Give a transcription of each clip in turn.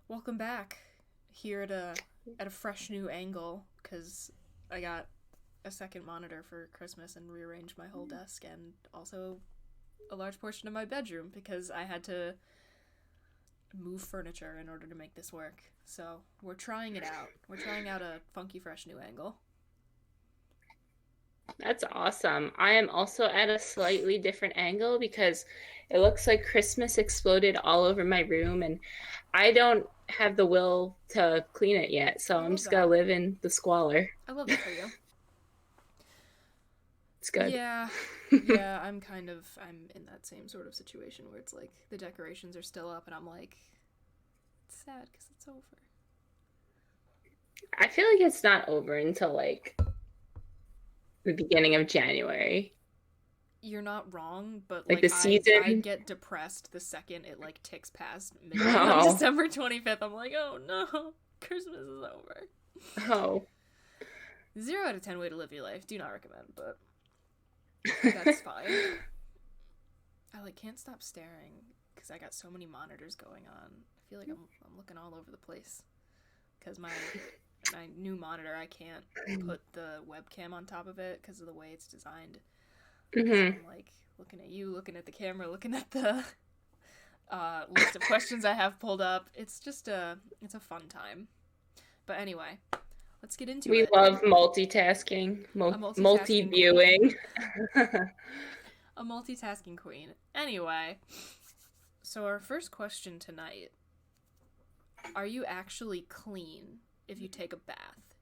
Welcome back here at a fresh new angle because I got a second monitor for Christmas and rearranged my whole desk and also a large portion of my bedroom because I had to move furniture in order to make this work. So we're trying it out. We're trying out a funky fresh new angle. That's awesome. I am also at a slightly different angle because it looks like Christmas exploded all over my room and I don't have the will to clean it yet. So I I'm love just gonna that. live in the squalor. I love that for you. It's good. Yeah, yeah, I'm in that same sort of situation where it's like the decorations are still up and I'm like, it's sad because it's over. I feel like it's not over until like the beginning of January. You're not wrong, but Like like the I season. get depressed the second it like ticks past midnight on Oh, December 25th. I'm like, oh no, Christmas is over. oh. 0 out of 10 way to live your life. Do not recommend, but that's fine. I like can't stop staring because I got so many monitors going on. I feel like I'm looking all over the place because my new monitor I can't put the webcam on top of it because of the way it's designed. So hmm I'm like looking at you, looking at the camera, looking at the list of questions I have pulled up. It's a fun time. But anyway, let's get into We it. love multitasking, A multitasking queen. multi-viewing. A multitasking queen. Anyway, so our first question tonight: are you actually clean if you take a bath?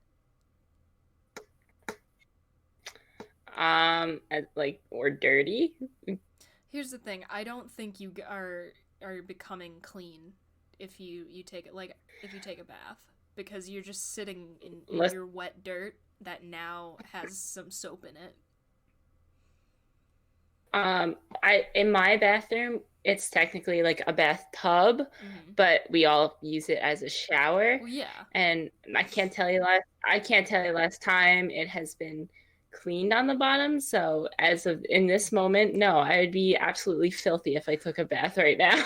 Like or dirty. Here's the thing: I don't think you are becoming clean if you take it like if you take a bath because you're just sitting in Let's your wet dirt that now has some soap in it. I in my bathroom, it's technically like a bathtub, Mm-hmm. but we all use it as a shower. Well, yeah. And I can't tell you last time it has been cleaned on the bottom. So as of in this moment, no, I would be absolutely filthy if I took a bath right now.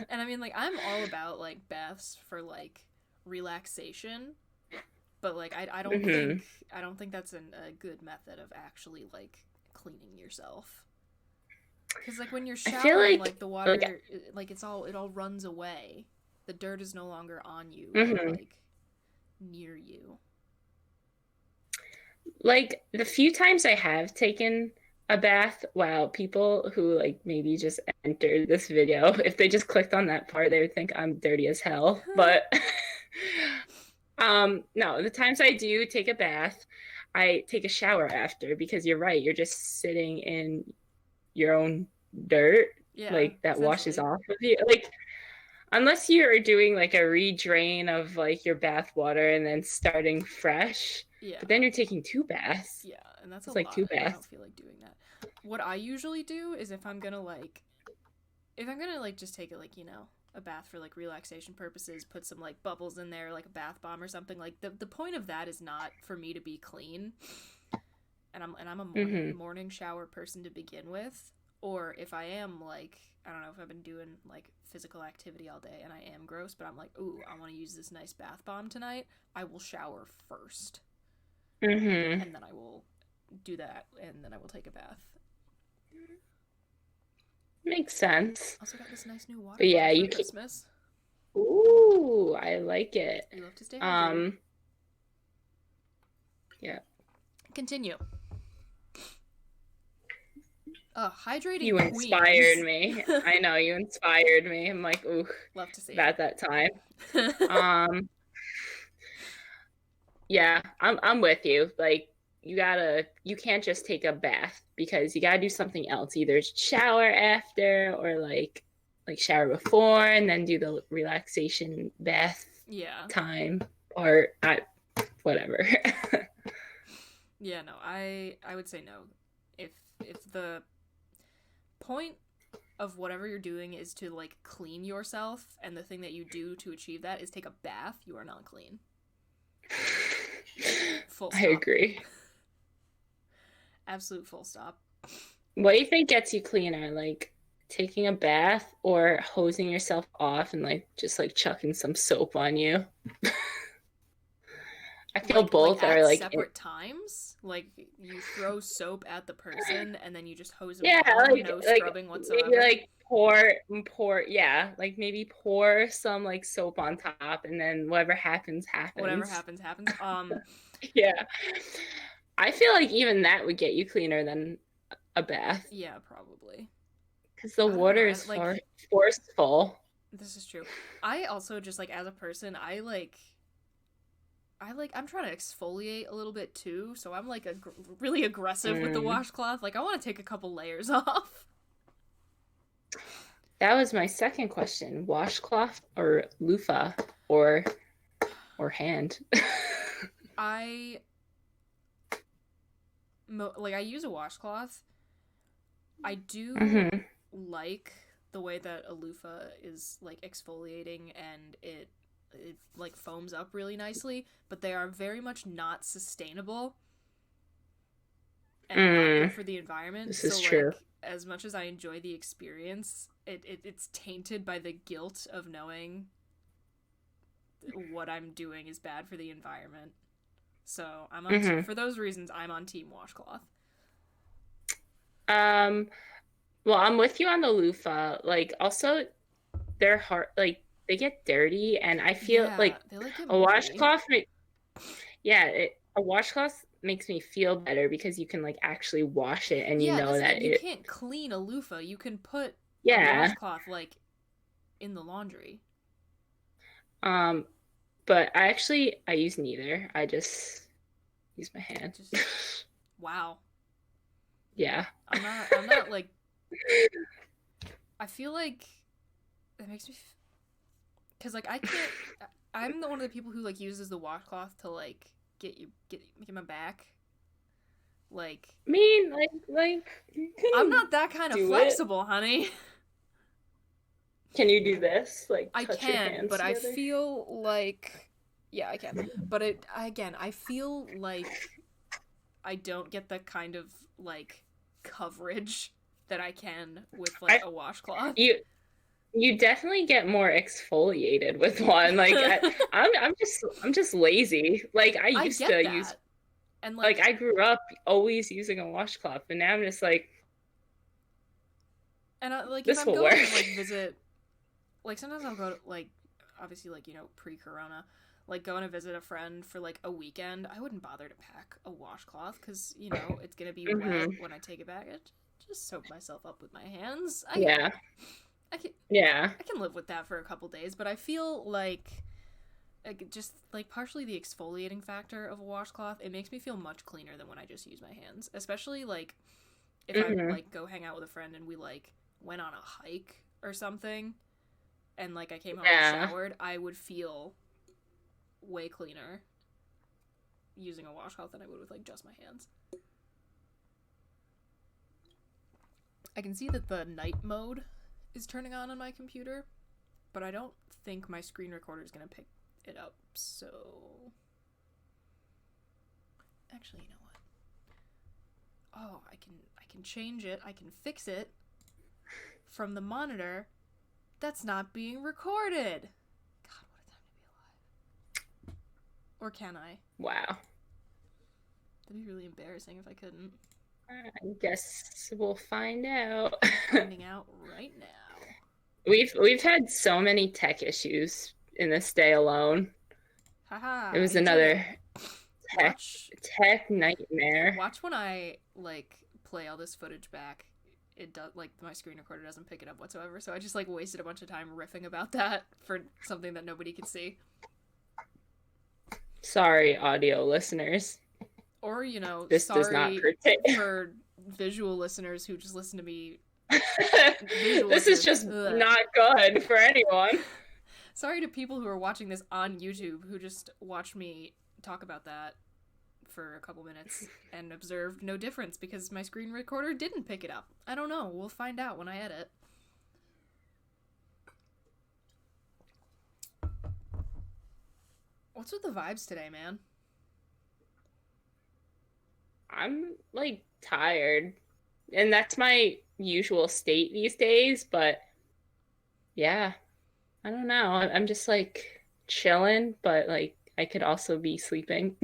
And I mean, like, I'm all about like baths for like relaxation, but like, hmm I don't think that's a good method of actually like cleaning yourself. Because like when you're I feel showering, like like the like water, like it all runs away. The dirt is no longer on you or mhm. like near you. Like the few times I have taken a bath, wow, people who like maybe just entered this video, if they just clicked on that part, they would think I'm dirty as hell. But no, the times I do take a bath, I take a shower after because you're right, you're just sitting in your own dirt, Yeah, like that washes essentially. off of you. Like unless you're doing like a redrain of like your bath water and then starting fresh, Yeah. but then you're taking two baths. Yeah, and that's a It's like lot, two and I don't baths. feel like doing that. What I usually do is if I'm gonna like just take it like, a bath for like relaxation purposes, put some like bubbles in there, like a bath bomb or something, like the point of that is not for me to be clean. And I'm a hmm morning shower person to begin with. Or if I am like I don't know if I've been doing like physical activity all day and I am gross, but I'm like, ooh, I want to use this nice bath bomb tonight. I will shower first, hmm and then I will do that, and then I will take a bath. Makes sense. Also got this nice new water But bottle yeah, for you can. Christmas. Ooh, I like it. You love to stay hydrated. Um, yeah, Continue. Hydrating you inspired queens. me. I know you inspired me. I'm like, ooh, Love to see about that time. Um, yeah, I'm with you. Like, you can't just take a bath because you gotta do something else. Either shower after or like shower before and then do the relaxation bath yeah. time or whatever. Yeah, no. I would say no. If the point of whatever you're doing is to like clean yourself and the thing that you do to achieve that is take a bath, you are not clean. Full I stop. agree. Absolute full stop. What do you think gets you cleaner? Like taking a bath or hosing yourself off and like just like chucking some soap on you. I feel both at are like separate times. Like you throw soap at the person and then you just hose them yeah, down, like no scrubbing whatsoever. maybe like pour yeah, like maybe pour some like soap on top and then whatever happens. Whatever happens. Yeah. I feel like even that would get you cleaner than a bath. Yeah, probably. Because the water is like, forceful. This is true. I also just like as a person, I'm trying to exfoliate a little bit too, so I'm like really aggressive with the washcloth. Like I want to take a couple layers off. That was my second question: washcloth or loofah or hand. I use a washcloth. I do like the way that a loofah is like exfoliating and it like foams up really nicely, but they are very much not sustainable and not good for the environment. This is true. Like, as much as I enjoy the experience, it's tainted by the guilt of knowing what I'm doing is bad for the environment. So I'm on for those reasons I'm on team washcloth. Well, I'm with you on the loofah. Like also they're hard, like they get dirty, and I feel like a washcloth a washcloth makes me feel better because you can like actually wash it and you know that you can't clean a loofah. You can put a washcloth like in the laundry. But I use neither. I just use my hand. Wow. Yeah. I'm not like I feel like that makes me because like I'm one of the people who like uses the washcloth to like get my back. Like I'm not that kind of flexible, honey. Can you do this? Like I touch your hands but together? I feel like I can. But I feel like I don't get the kind of like coverage that I can with like a washcloth. You definitely get more exfoliated with one. Like I'm just lazy. Like I used to use, and like I grew up always using a washcloth, and now I'm just like, and like this if I'm will going work. to like visit, like sometimes I'll go to, like obviously like pre-corona, like going to visit a friend for like a weekend. I wouldn't bother to pack a washcloth because it's gonna be wet when I take it back. I just soak myself up with my hands. I can live with that for a couple days, but I feel like just like partially the exfoliating factor of a washcloth, it makes me feel much cleaner than when I just use my hands. Especially like if I like go hang out with a friend and we like went on a hike or something, and like I came home and showered, I would feel way cleaner using a washcloth than I would with like just my hands. I can see that the night mode is turning on my computer, but I don't think my screen recorder is going to pick it up, so actually, you know what? Oh, I can change it. I can fix it from the monitor that's not being recorded. God, what a time to be alive. Or can I? Wow. That'd be really embarrassing if I couldn't. I guess we'll find out. Finding out right now. We've had so many tech issues in this day alone. Haha. It was another tech nightmare. Watch when I like play all this footage back. It does like my screen recorder doesn't pick it up whatsoever, so I just like wasted a bunch of time riffing about that for something that nobody could see. Sorry, audio listeners. Or, this sorry does not pertain for visual listeners who just listen to me. This is just not good for anyone. Sorry to people who are watching this on YouTube who just watched me talk about that for a couple minutes and observed no difference because my screen recorder didn't pick it up. I don't know. We'll find out when I edit. What's with the vibes today, man? I'm like tired, and that's my usual state these days, but yeah, I don't know. I'm just like chilling, but like I could also be sleeping.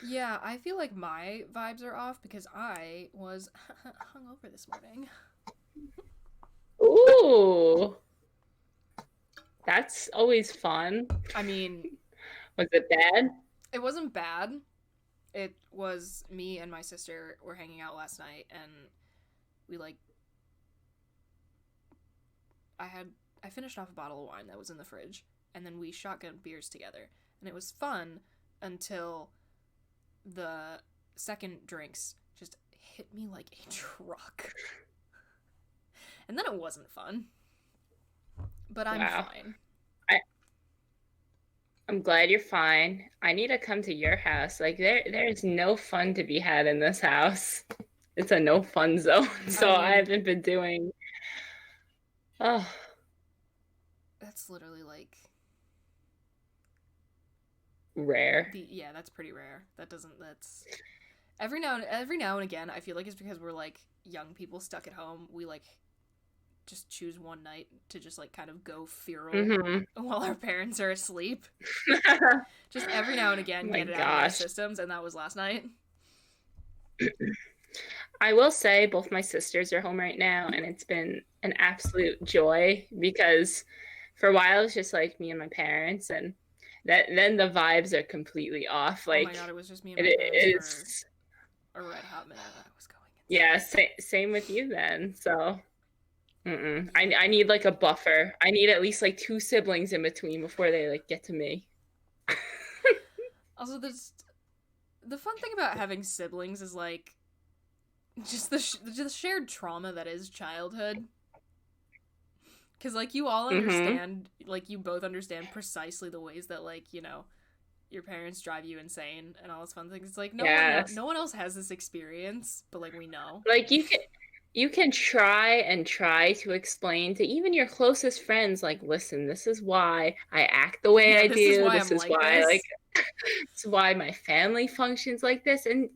Yeah, I feel like my vibes are off because I was hungover this morning. Ooh, that's always fun. I mean, Was it bad? it wasn't bad. It was me and my sister were hanging out last night, and we like I finished off a bottle of wine that was in the fridge, and then we shotgun beers together, and it was fun until the second drinks just hit me like a truck. And then it wasn't fun. But I'm fine. I'm glad you're fine. I need to come to your house. Like there's no fun to be had in this house. It's a no fun zone. So I haven't been doing. Oh, that's literally like rare. Yeah, that's pretty rare. That's every now and again. I feel like it's because we're like young people stuck at home. We like just choose one night to just like kind of go feral while our parents are asleep. Just every now and again get it out of our systems, and that was last night. I will say both my sisters are home right now, and it's been an absolute joy because for a while it was just like me and my parents, and then the vibes are completely off. Like, oh my god, it was just me and my parents for a red hot minute. I was going insane. Yeah, same with you then. So I need like a buffer. I need at least like 2 siblings in between before they like get to me. Also, the fun thing about having siblings is like just the shared trauma that is childhood. Because like you all understand, like you both understand precisely the ways that like, you know, your parents drive you insane and all those fun things. It's like no one else has this experience, but like we know. Like you can try to explain to even your closest friends, like, listen, this is why I act the way I do. This is why it's why my family functions like this. And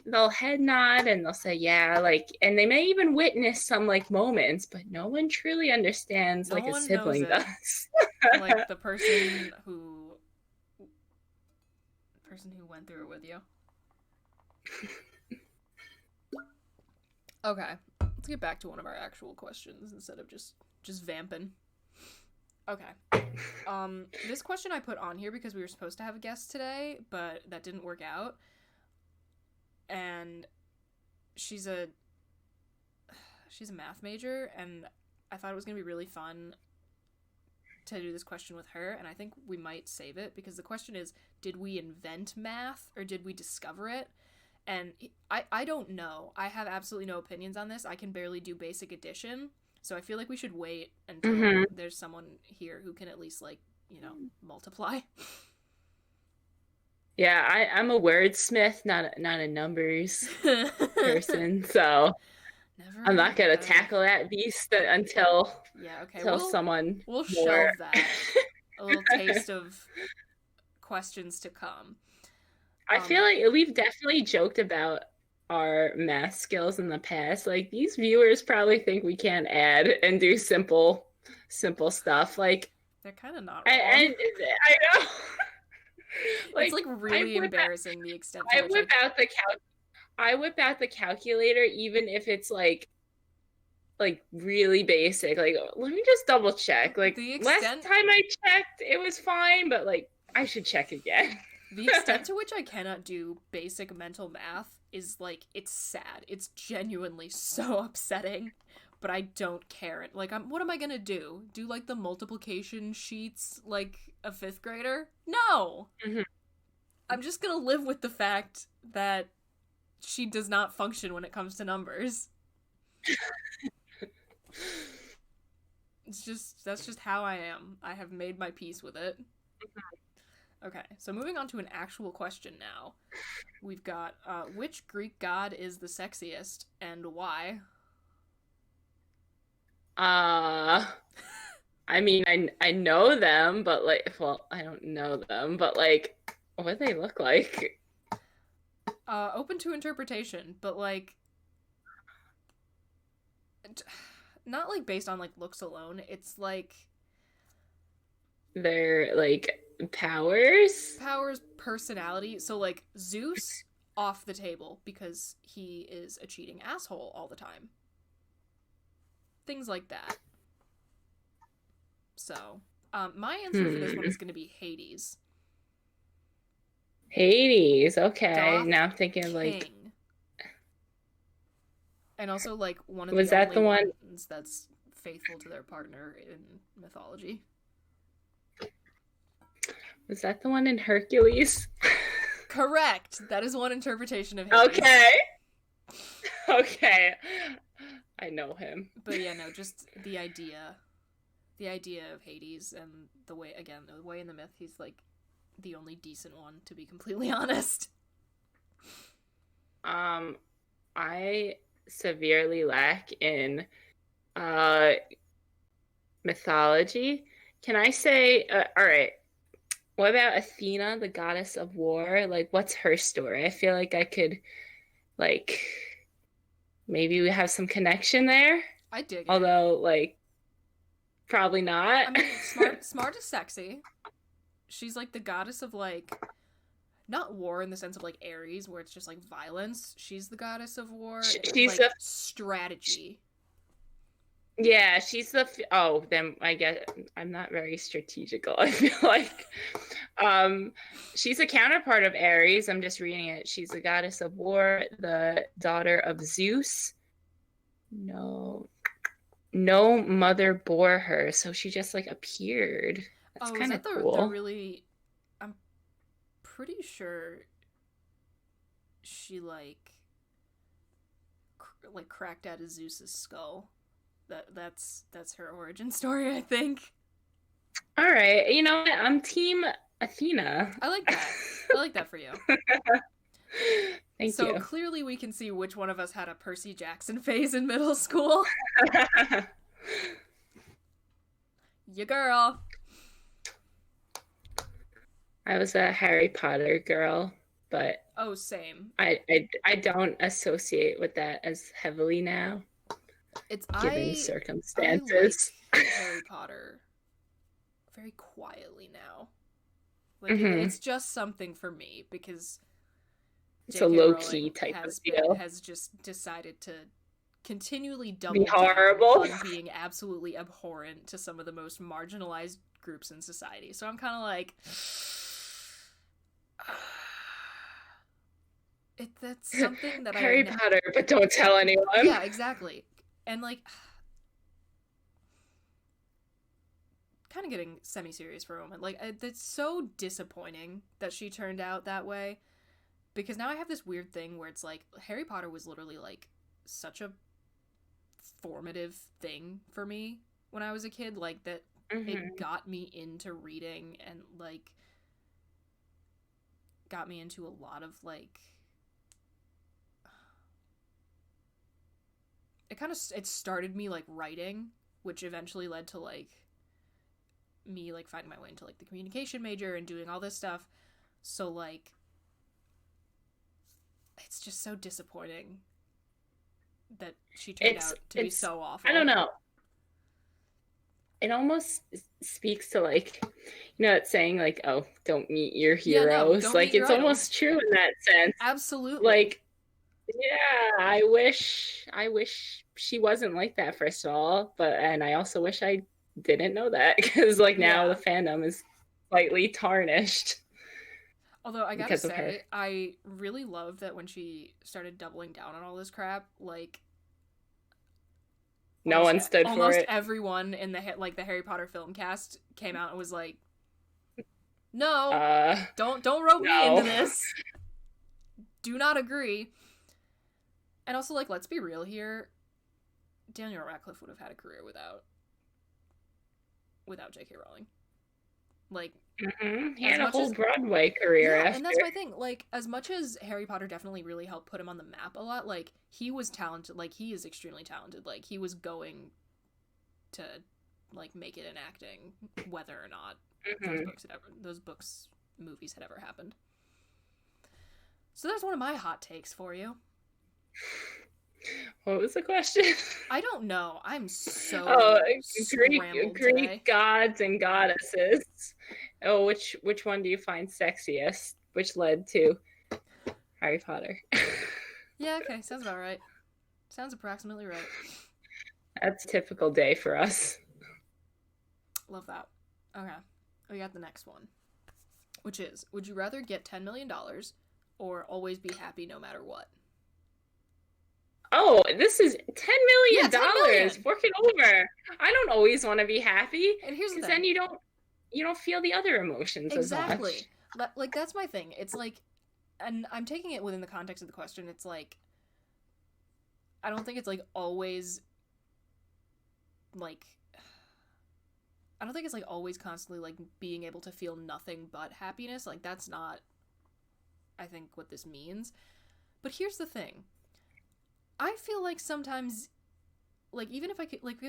they'll head nod and they'll say, yeah, like, and they may even witness some like moments, but no one truly understands like a sibling does. Like the person who went through it with you. Okay, let's get back to one of our actual questions instead of just vamping. Okay. This question I put on here because we were supposed to have a guest today, but that didn't work out. And she's a math major, and I thought it was going to be really fun to do this question with her, and I think we might save it because the question is, did we invent math or did we discover it? And I don't know. I have absolutely no opinions on this. I can barely do basic addition. So I feel like we should wait until there's someone here who can at least, like, you know, multiply. Yeah, I'm a wordsmith, not a numbers person. So I'm not going to tackle that beast until someone we'll shelve that. A little taste of questions to come. I feel like we've definitely joked about our math skills in the past. Like, these viewers probably think we can't add and do simple stuff. Like, they're kind of not wrong. And I know. Like, it's like really embarrassing the extent to I whip out the calculator even if it's like really basic. Like, let me just double check. Like, last time I checked, it was fine, but like I should check again. The extent to which I cannot do basic mental math is, like, it's sad. It's genuinely so upsetting, but I don't care. Like, what am I gonna do? Do, like, the multiplication sheets like a 5th grader? No! I'm just gonna live with the fact that she does not function when it comes to numbers. That's just how I am. I have made my peace with it. Okay, so moving on to an actual question now. We've got, which Greek god is the sexiest, and why? I mean, I know them, but like, well, I don't know them, but like, what do they look like? Open to interpretation, but like, not like based on like looks alone. It's like their like powers. Personality. So like Zeus off the table because he is a cheating asshole all the time. Things like that. So, my answer for this one is going to be Hades. Hades, okay. Goth Now I'm thinking King. like, and also like one of was the that only the one ones that's faithful to their partner in mythology. Was that the one in Hercules? Correct. That is one interpretation of Hades. Okay. Okay. I know him. But yeah, no, just the idea of Hades and the way in the myth, he's like the only decent one, to be completely honest. I severely lack in mythology. Can I say, all right, what about Athena, the goddess of war? Like, what's her story? I feel like I could, like, maybe we have some connection there. I dig it. Although, like, probably not. I mean, smart is sexy. She's like the goddess of like, not war in the sense of like Ares, where it's just like violence. She's the goddess of war. She's like, strategy. Yeah, she's the. Then I guess I'm not very strategical. I feel like, she's a counterpart of Ares. I'm just reading it. She's the goddess of war, the daughter of Zeus. No mother bore her, so she just like appeared. That's kind of cool. I'm pretty sure she like cracked out of Zeus's skull. That's her origin story, I think. All right, you know what? I'm team Athena. I like that. I like that for you. Thank you. So clearly we can see which one of us had a Percy Jackson phase in middle school. Ya girl. I was a Harry Potter girl, but same. I don't associate with that as heavily now. It's given circumstances. I like Harry Potter very quietly now. Like it's just something for me because it's a low-key type of deal. Has just decided to continually double be horrible on being absolutely abhorrent to some of the most marginalized groups in society. So I'm kind of like, that's something that Harry Potter, but don't tell anyone. Yeah, exactly. And like, kind of getting semi-serious for a moment. Like, it's so disappointing that she turned out that way. Because now I have this weird thing where it's like, Harry Potter was literally like such a formative thing for me when I was a kid. Like, that it got me into reading and like got me into a lot of like, it started me like writing, which eventually led to like me like finding my way into like the communication major and doing all this stuff. So like, it's just so disappointing that she turned out to be so awful. I don't know. It almost speaks to like, you know, it's saying like, oh, don't meet your heroes. Yeah, no, like it's almost true in that sense. Absolutely. Like, yeah, I wish she wasn't like that, first of all, and I also wish I didn't know that, because like now the fandom is slightly tarnished. Although I gotta say, I really love that when she started doubling down on all this crap, like no one stood for it. Almost everyone in the Harry Potter film cast came out and was like, "No, don't rope me into this. Do not agree." And also, like, let's be real here. Daniel Radcliffe would have had a career without J.K. Rowling. Like, he had a whole Broadway career after. And that's my thing. Like, as much as Harry Potter definitely really helped put him on the map a lot, like, he was talented. Like, he is extremely talented. Like, he was going to, like, make it in acting, whether or not those movies had ever happened. So that's one of my hot takes for you. What was the question? I don't know. I'm so Oh, scrambled Greek today. gods and goddesses. Oh, which one do you find sexiest? Which led to Harry Potter? Yeah, okay, sounds about right. Sounds approximately right. That's a typical day for us. Love that. Okay, we got the next one, which is: would you rather get $10 million or always be happy no matter what? Oh, this is $10 million. Yeah, $10 million. Work it over. I don't always want to be happy. And here's the thing. Then you don't feel the other emotions exactly. as much. Like, that's my thing. It's like, and I'm taking it within the context of the question. It's like, I don't think it's like always like, I don't think it's like always constantly like being able to feel nothing but happiness. Like, that's not, I think, what this means. But here's the thing. I feel like sometimes, like, even if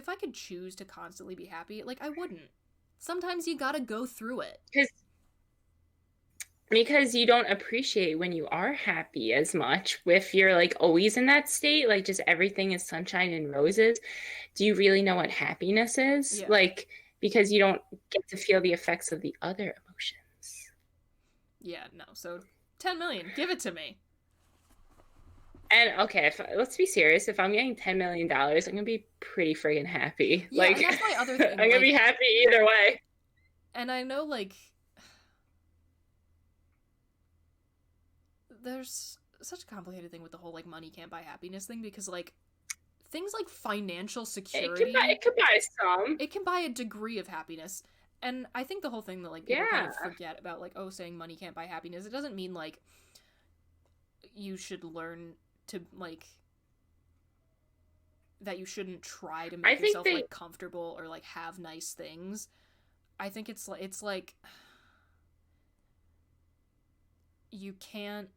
I could choose to constantly be happy, like, I wouldn't. Sometimes you gotta go through it. Because you don't appreciate when you are happy as much. If you're like always in that state, like just everything is sunshine and roses, do you really know what happiness is? Yeah. Like, because you don't get to feel the effects of the other emotions. Yeah, no. So 10 million, give it to me. And okay, let's be serious. If I'm getting $10 million, I'm gonna be pretty friggin' happy. Yeah, like, and that's my other thing. I'm gonna be happy either way. And I know, like, there's such a complicated thing with the whole like money can't buy happiness thing, because like things like financial security, it could buy some. It can buy a degree of happiness. And I think the whole thing that like people kind of forget about, like, oh, saying money can't buy happiness, it doesn't mean like you should learn to like that you shouldn't try to make yourself like comfortable or like have nice things. I think it's like you can't.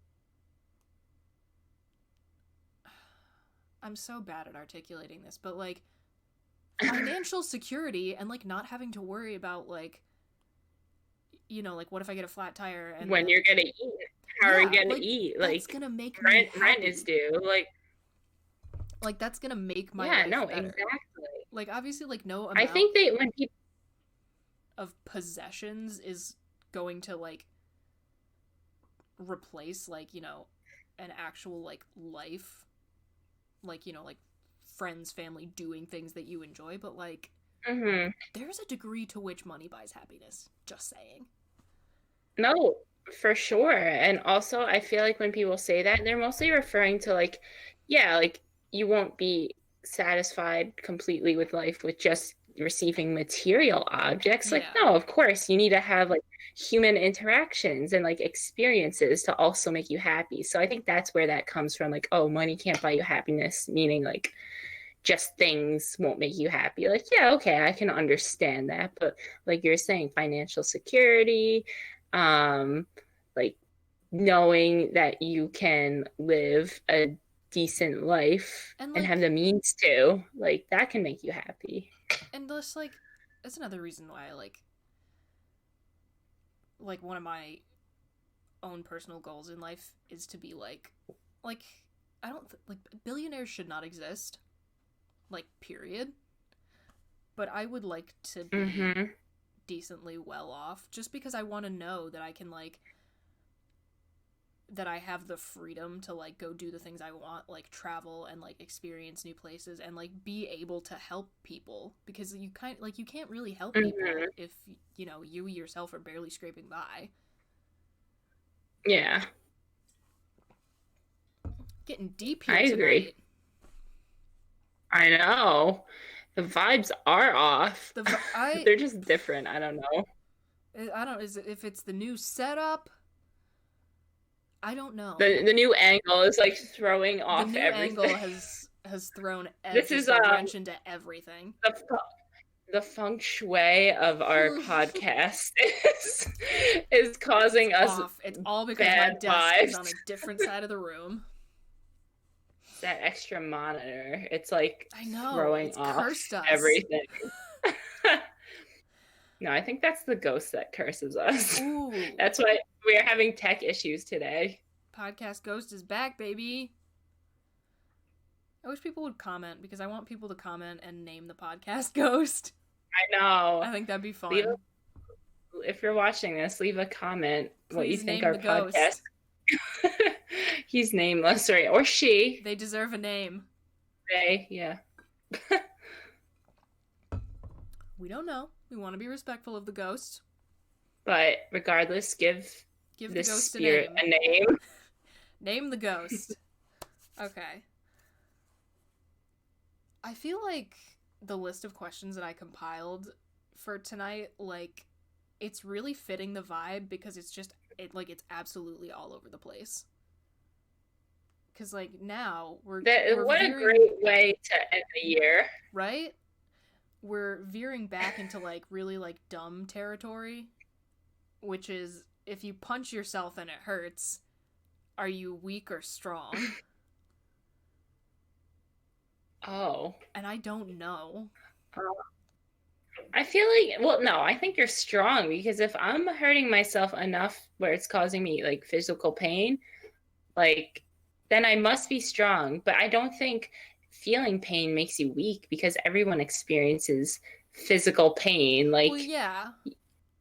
I'm so bad at articulating this, but like financial security and like not having to worry about like, you know, like what if I get a flat tire and when you're gonna eat, how are you gonna eat? Like, that's gonna make rent is due. Like that's gonna make my life better. Exactly. Like obviously, like no amount I think when people of possessions is going to like replace like, you know, an actual like life, like, you know, like friends, family, doing things that you enjoy, but like there's a degree to which money buys happiness. Just saying. No, for sure. And also I feel like when people say that, they're mostly referring to like, yeah, like you won't be satisfied completely with life with just receiving material objects. Like, no, of course you need to have like human interactions and like experiences to also make you happy. So I think that's where that comes from. Like, oh, money can't buy you happiness, meaning like just things won't make you happy. Like, yeah, okay, I can understand that. But like you're saying, financial security, like knowing that you can live a decent life and have the means to, like, that can make you happy. And just like, that's another reason why I like one of my own personal goals in life is to be like I don't like billionaires should not exist, like, period, but I would like to be decently well off, just because I want to know that I can like that I have the freedom to like go do the things I want, like travel and like experience new places and like be able to help people, because you can't really help people if, you know, you yourself are barely scraping by. Yeah. Getting deep here I tonight. agree. I know. The vibes are off. They're just different. I don't know. If it's the new setup. I don't know. The new angle is like throwing off everything. The new angle has thrown a wrench into everything. The feng shui of our podcast is causing us off. It's all because my desk is on a different side of the room. That extra monitor, it's like throwing off cursed us. Everything. No, I think that's the ghost that curses us. Ooh. That's why we are having tech issues today. Podcast ghost is back, baby. I wish people would comment because I want people to comment and name the podcast Ghost. I know. I think that'd be fun. If you're watching this, leave a comment. Please what you think name our the podcast. ghost. He's nameless, right? Or she. They deserve a name. They, yeah. We don't know. We want to be respectful of the ghost. But regardless, give the this ghost spirit a name. Name the ghost. Okay. I feel like the list of questions that I compiled for tonight, like, it's really fitting the vibe because it's it's absolutely all over the place. Because, like, now we're what a great way to end the year. Right? We're veering back into, like, really, like, dumb territory, which is, if you punch yourself and it hurts, are you weak or strong? Oh. And I don't know. I feel like, well, no, I think you're strong because if I'm hurting myself enough where it's causing me, like, physical pain, like, then I must be strong. But I don't think feeling pain makes you weak because everyone experiences physical pain. Like, well, yeah.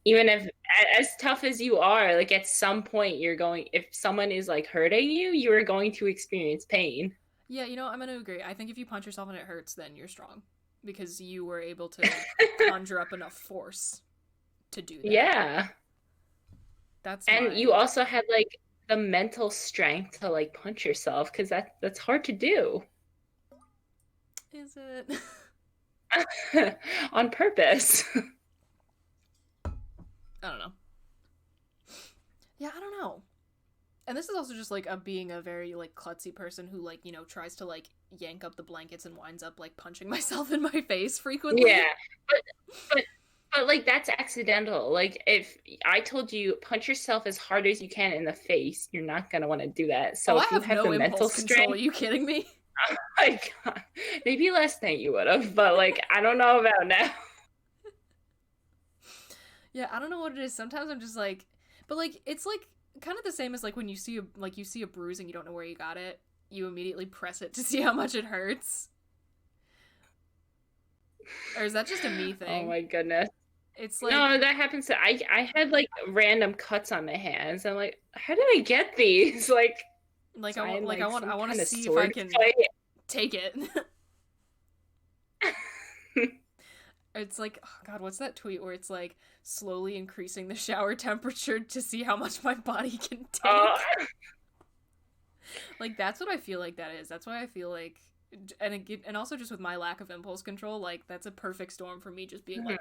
Even if, as tough as you are, like, at some point if someone is, like, hurting you, you are going to experience pain. Yeah, you know, I'm going to agree. I think if you punch yourself and it hurts, then you're strong. Because you were able to conjure up enough force to do that. Yeah. You also had, like, the mental strength to, like, punch yourself, because that's hard to do. Is it? On purpose. I don't know. Yeah, I don't know. And this is also just, like, being a very, like, klutzy person who, like, you know, tries to, like, yank up the blankets and winds up, like, punching myself in my face frequently. Yeah, but like, that's accidental. Like, if I told you punch yourself as hard as you can in the face, you're not gonna want to do that. So if you have the mental strength, are you kidding me? Oh my god, maybe last night you would have, but, like, I don't know about now. Yeah, I don't know what it is. Sometimes I'm just like, but, like, it's like kind of the same as, like, when you see a bruise and you don't know where you got it, you immediately press it to see how much it hurts. Or is that just a me thing? Oh my goodness. It's like, no, that happens to I had, like, random cuts on my hands. I'm like, how did I get these? I want to see if I can take it. It's like, oh god, what's that tweet where it's like slowly increasing the shower temperature to see how much my body can take? Like, that's what I feel like that is. That's why I feel like, and also just with my lack of impulse control, like, that's a perfect storm for me just being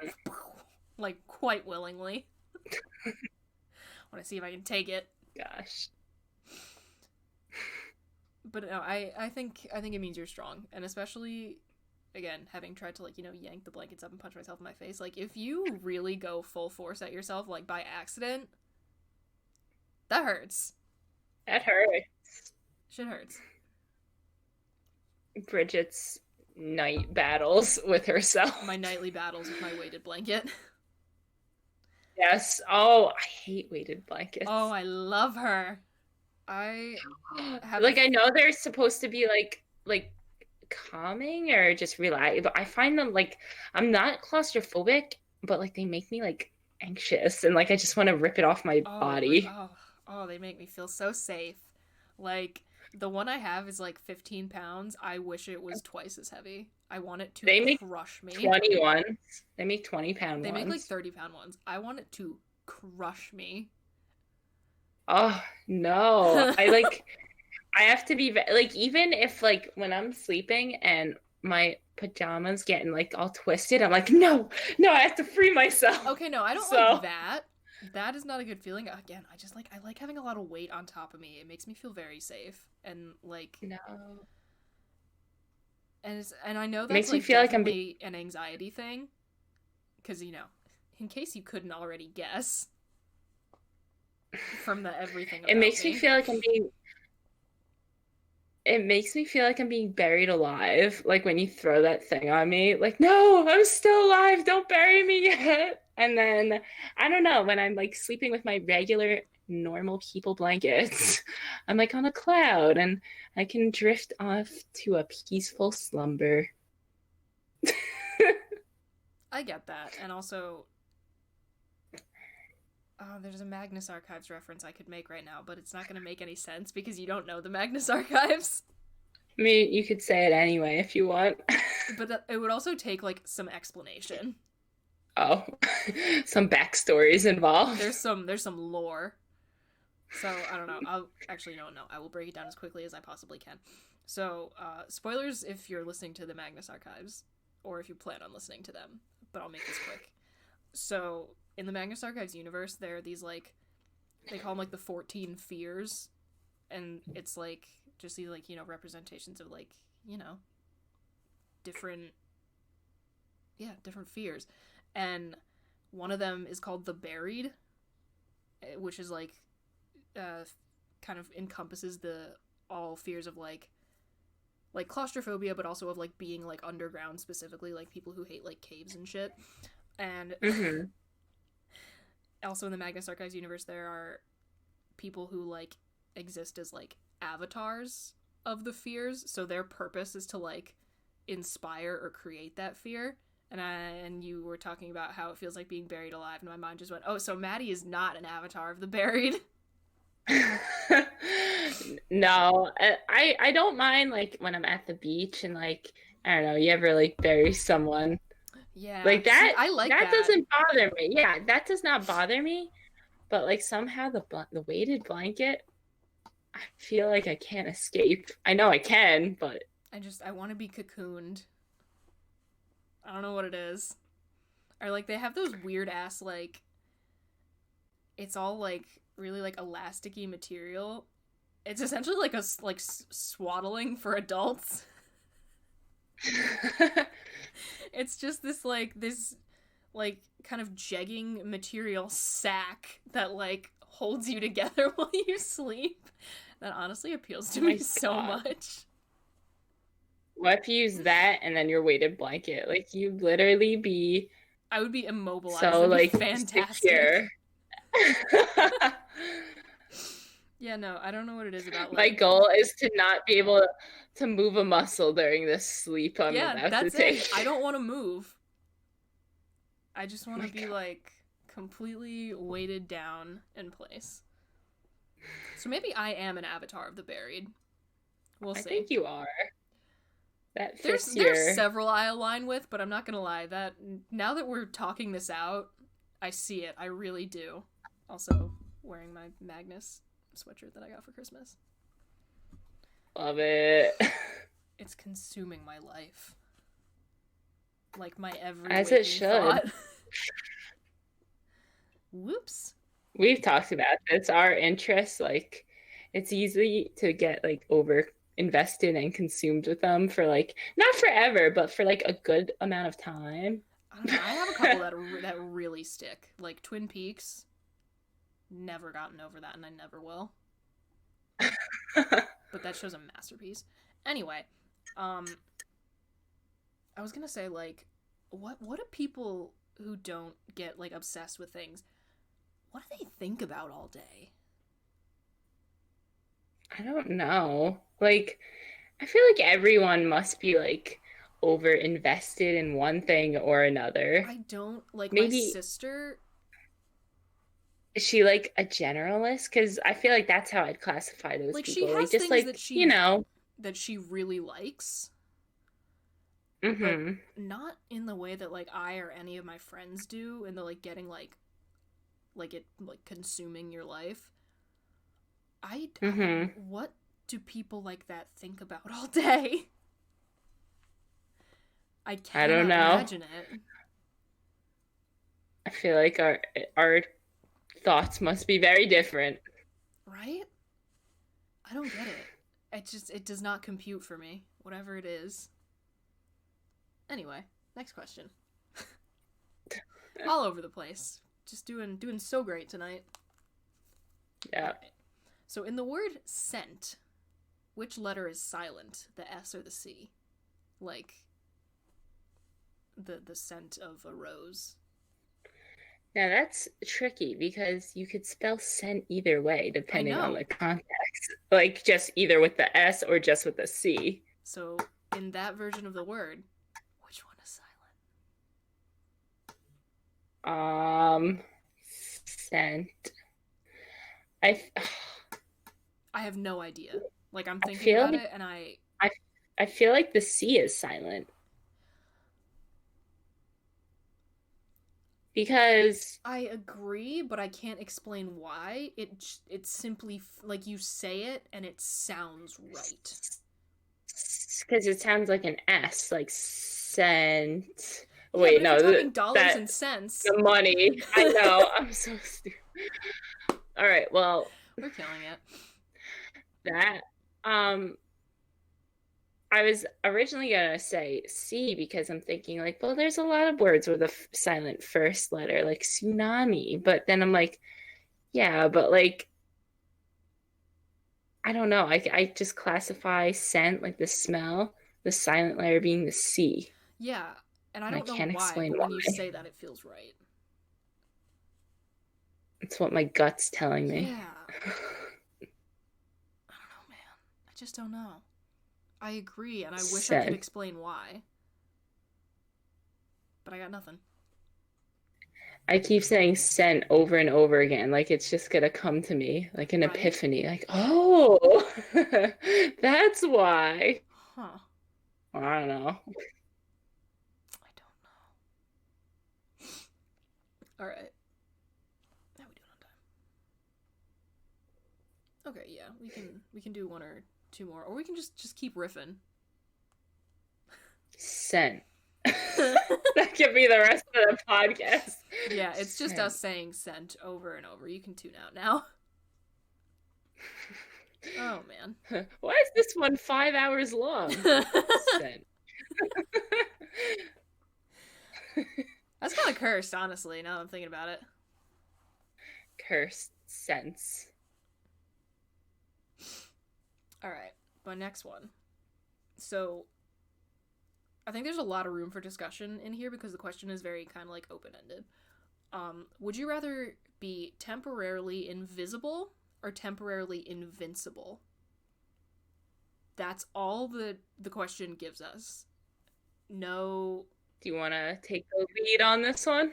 like quite willingly. I want to see if I can take it. Gosh. But no, I think it means you're strong, and especially, again, having tried to, like, you know, yank the blankets up and punch myself in my face, like, if you really go full force at yourself, like, by accident, that hurts. That hurts. Shit hurts. Bridget's night battles with herself. My nightly battles with my weighted blanket. Yes. Oh, I hate weighted blankets. Oh, I love her. I know they're supposed to be, like calming or just relax, but I find them, like, I'm not claustrophobic, but, like, they make me, like, anxious and, like, I just want to rip it off my body. They make me feel so safe. Like, the one I have is, like, 15 pounds. I wish it was twice as heavy. I want it to crush me. 20 ones. They make 20-pound ones. They make, like, 30-pound ones. I want it to crush me. Oh, no. I have to be, like, even if, like, when I'm sleeping and my pajamas getting, like, all twisted, I'm like, no, I have to free myself. Okay, no, I don't like that. That is not a good feeling. Again, I like having a lot of weight on top of me. It makes me feel very safe. And, like, no. And I know that's, makes like, me feel like I'm an anxiety thing. Because, you know, in case you couldn't already guess from the everything about it makes me feel like I'm being... It makes me feel like I'm being buried alive. Like, when you throw that thing on me, like, no, I'm still alive. Don't bury me yet. And then, I don't know, when I'm like sleeping with my regular, normal people blankets, I'm like on a cloud and I can drift off to a peaceful slumber. I get that. And also, there's a Magnus Archives reference I could make right now, but it's not going to make any sense because you don't know the Magnus Archives. I mean, you could say it anyway if you want. But it would also take, like, some explanation. Oh, some backstories involved. There's some lore. So, I don't know. No. I will break it down as quickly as I possibly can. So, spoilers if you're listening to the Magnus Archives, or if you plan on listening to them, but I'll make this quick. So, in the Magnus Archives universe, there are these, like, they call them, like, the 14 fears, and it's, like, just these, like, representations of, like, different fears. And one of them is called the Buried, which is, like, kind of encompasses all fears of, like claustrophobia, but also of, like, being, like, underground specifically, like, people who hate, like, caves and shit. And also in the Magnus Archives universe, there are people who, like, exist as, like, avatars of the fears, so their purpose is to, like, inspire or create that fear. And you were talking about how it feels like being buried alive, and my mind just went, oh, so Maddie is not an avatar of the buried. No, I don't mind, like, when I'm at the beach and, like, I don't know, you ever, like, bury someone. Yeah. Like that. See, I like that. That doesn't bother me. Yeah, that does not bother me. But, like, somehow the weighted blanket, I feel like I can't escape. I know I can, but I want to be cocooned. I don't know what it is. Or, like, they have those weird ass, like, it's all, like, really, like, elasticy material. It's essentially like a, like, swaddling for adults. It's just this kind of jegging material sack that, like, holds you together while you sleep. That honestly appeals to me so much. What if you use that and then your weighted blanket? Like, you'd literally be... I would be immobilized. So, like, fantastic. Secure. Yeah, no, I don't know what it is about. Like... My goal is to not be able to move a muscle during this sleep I'm about to take. It. I don't want to move. I just want to be, like, completely weighted down in place. So maybe I am an avatar of the buried. We'll see. I think you are. There's several I align with, but I'm not gonna lie. That now that we're talking this out, I see it. I really do. Also, wearing my Magnus sweatshirt that I got for Christmas. Love it. It's consuming my life. Like my every as it should. Thought. Whoops. We've talked about this. Our interests, like, it's easy to get, like, over invested and consumed with them for, like, not forever, but for, like, a good amount of time. I don't know. I have a couple that really stick. Like Twin Peaks. Never gotten over that, and I never will. But that show's a masterpiece. Anyway, I was gonna say, like, what do people who don't get, like, obsessed with things, what do they think about all day? I don't know. Like, I feel like everyone must be, like, over invested in one thing or another. I don't, like, maybe my sister. Is she, like, a generalist? Because I feel like that's how I'd classify those like, people. She has like, just things like, that she, you know, that she really likes. Mm-hmm. But not in the way that, like, I or any of my friends do, in the, like, getting, like it, like, consuming your life. What do people like that think about all day? I don't know. Imagine it. I feel like our thoughts must be very different. Right? I don't get it. It does not compute for me, whatever it is. Anyway, next question. All over the place. Just doing so great tonight. Yeah. Right. So in the word scent, which letter is silent? The S or the C? Like the scent of a rose. Now that's tricky because you could spell scent either way depending on the context. Like just either with the S or just with the C. So in that version of the word, which one is silent? Scent. I have no idea. Like I'm thinking about it and I feel like the C is silent. Because I agree, but I can't explain why. It's simply like you say it and it sounds right. Because it sounds like an S, like cent. Yeah, Wait, but no, if you're talking dollars and cents. The money. I know. I'm so stupid. All right, well, we're killing it. That I was originally gonna say C because I'm thinking like, well, there's a lot of words with a silent first letter, like tsunami. But then I'm like, yeah, but like, I don't know. I just classify scent, like the smell, the silent letter being the C. Yeah, and I don't know why, but when you say that, it feels right. It's what my gut's telling me. Yeah. I don't know, man. I just don't know. I agree, and I wish I could explain why. But I got nothing. I keep saying scent over and over again, like it's just gonna come to me, like an epiphany, like, oh, that's why. Huh. I don't know. I don't know. All right. How we doing on time? Okay, yeah, we can do one or two more, or we can just keep riffing. Scent. That could be the rest of the podcast. Yeah, it's just us saying scent over and over. You can tune out now. Oh man. Why is this one 5 hours long? Scent. That's kind of cursed, honestly, now that I'm thinking about it. Cursed sense. Alright, my next one. So, I think there's a lot of room for discussion in here because the question is very kind of like open-ended. Would you rather be temporarily invisible or temporarily invincible? That's all the question gives us. No. Do you want to take the lead on this one?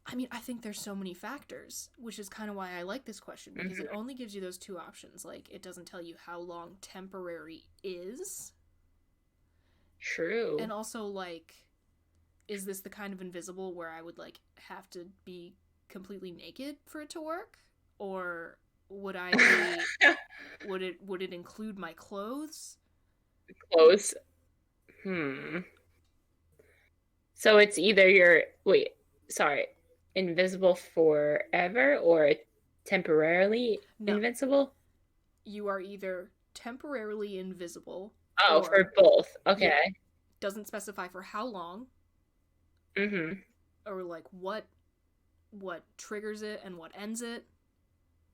I mean, I think there's so many factors, which is kind of why I like this question, because it only gives you those two options. Like, it doesn't tell you how long temporary is. True. And also, like, is this the kind of invisible where I would, like, have to be completely naked for it to work? Or would I be... would it include my clothes? Clothes. So it's either invisible forever or temporarily invincible? You are either temporarily invisible. Oh, for both. Okay. Yeah, doesn't specify for how long. Mm-hmm. Or like what triggers it and what ends it.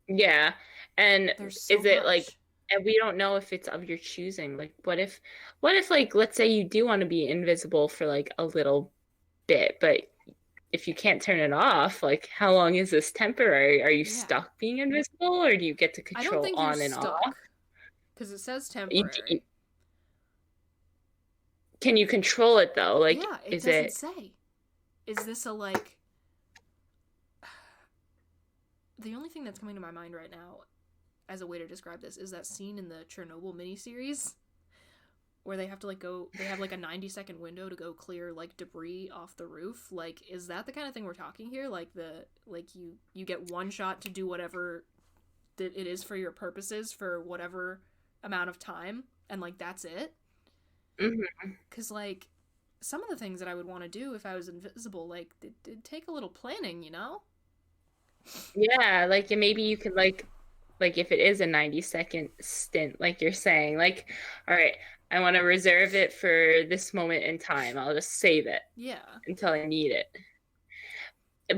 Yeah. And is it like, and we don't know if it's of your choosing. Like what if like, let's say you do want to be invisible for like a little bit, but if you can't turn it off, like how long is this temporary? Are you stuck being invisible, or do you get to control on and off? Because it says temporary. Can you control it though? Like, yeah, it doesn't say. Is this a like? The only thing that's coming to my mind right now, as a way to describe this, is that scene in the Chernobyl miniseries, where they have to they have like a 90-second window to go clear like debris off the roof. Like, is that the kind of thing we're talking here? Like you get one shot to do whatever that it is for your purposes for whatever amount of time, and like that's it. Because like some of the things that I would want to do if I was invisible, like it'd take a little planning, you know? Yeah, like maybe you could like if it is a 90-second stint, like you're saying, like, all right, I want to reserve it for this moment in time. I'll just save it. Yeah. Until I need it.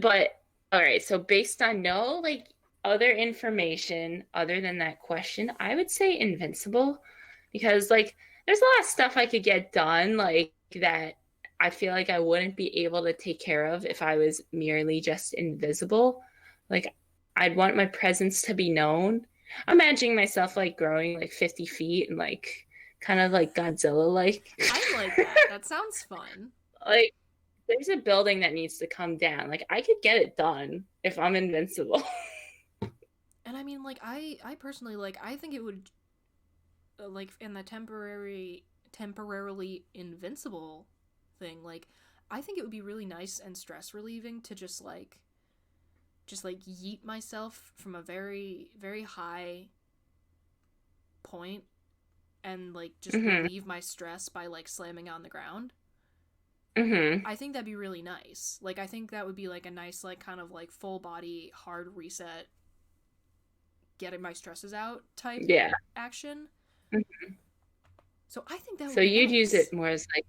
But all right, so based on no like other information other than that question, I would say invincible, because like there's a lot of stuff I could get done like that I feel like I wouldn't be able to take care of if I was merely just invisible. Like, I'd want my presence to be known. I'm imagining myself like growing like 50 feet and like kind of like Godzilla like. I like that. That sounds fun. Like, there's a building that needs to come down. Like, I could get it done if I'm invincible. And I mean, like, I personally, like, I think it would, like, in the temporarily invincible thing, like, I think it would be really nice and stress relieving to just yeet myself from a very, very high point and, like, just relieve my stress by, like, slamming on the ground. I think that'd be really nice. Like, I think that would be, like, a nice, like, kind of, like, full body, hard reset, getting my stresses out type action. So I think that would be you'd nice. use it more as, like,